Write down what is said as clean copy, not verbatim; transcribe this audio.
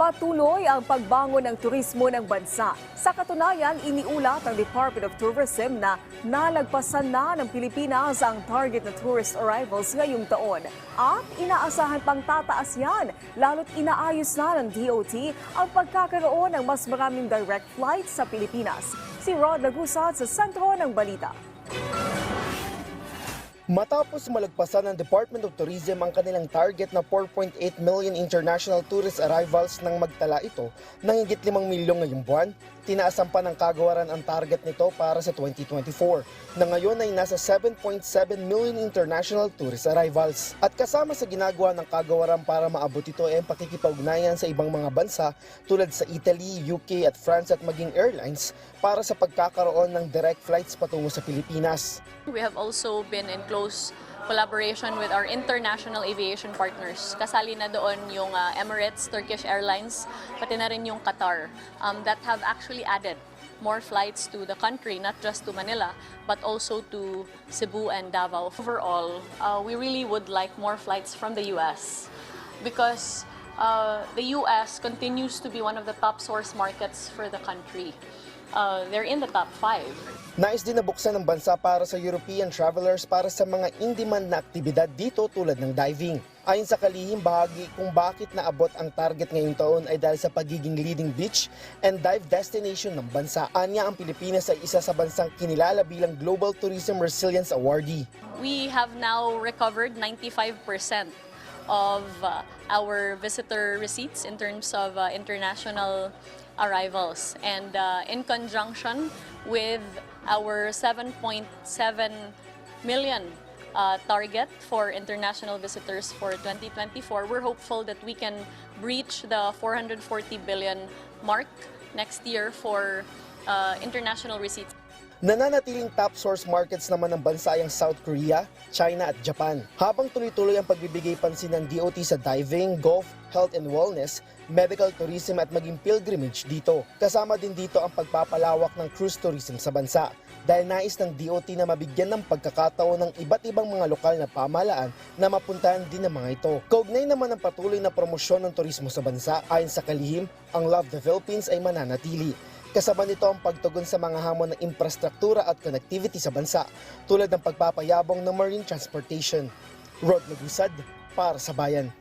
Patuloy ang pagbangon ng turismo ng bansa. Sa katunayan, iniulat ng Department of Tourism na nalagpasan na ng Pilipinas ang target na tourist arrivals ngayong taon. At inaasahan pang tataas yan, lalo't inaayos na ng DOT ang pagkakaroon ng mas maraming direct flights sa Pilipinas. Si Rod Lagusat sa sentro ng balita. Matapos malagpasan ng Department of Tourism ang kanilang target na 4.8 million international tourist arrivals nang magtala ito ng higit 5 milyong ngayong buwan, tinaasan pa ng kagawaran ang target nito para sa 2024 na ngayon ay nasa 7.7 million international tourist arrivals. At kasama sa ginagawa ng kagawaran para maabot ito ay ang pakikipag-ugnayan sa ibang mga bansa tulad sa Italy, UK at France at maging airlines para sa pagkakaroon ng direct flights patungo sa Pilipinas. We have also been in close collaboration with our international aviation partners. Kasali na doon yung Emirates, Turkish Airlines, pati na rin yung Qatar that have actually added more flights to the country, not just to Manila, but also to Cebu and Davao. Overall, we really would like more flights from the US because the US continues to be one of the top source markets for the country. They're in the top 5. Nais din na buksan ng bansa para sa European travelers para sa mga in-demand na aktibidad dito tulad ng diving. Ayon sa kalihim, bahagi kung bakit naabot ang target ngayong taon ay dahil sa pagiging leading beach and dive destination ng bansa. Anya ang Pilipinas ay isa sa bansang kinilala bilang Global Tourism Resilience Awardee. We have now recovered 95% of our visitor receipts in terms of international arrivals, and in conjunction with our 7.7 million target for international visitors for 2024, we're hopeful that we can breach the 440 billion mark next year for international receipts. Nananatiling top source markets naman ng bansa ay ang South Korea, China at Japan. Habang tuloy-tuloy ang pagbibigay pansin ng DOT sa diving, golf, health and wellness, medical tourism at maging pilgrimage dito. Kasama din dito ang pagpapalawak ng cruise tourism sa bansa dahil nais ng DOT na mabigyan ng pagkakataon ng iba't ibang mga lokal na pamahalaan na mapuntahan din ng mga ito. Kaugnay naman ang patuloy na promosyon ng turismo sa bansa, ayon sa kalihim, ang Love the Philippines ay mananatili. Kasama nito ang pagtugon sa mga hamon ng infrastruktura at connectivity sa bansa tulad ng pagpapayabong ng marine transportation. Rod Lagusad para sa Bayan.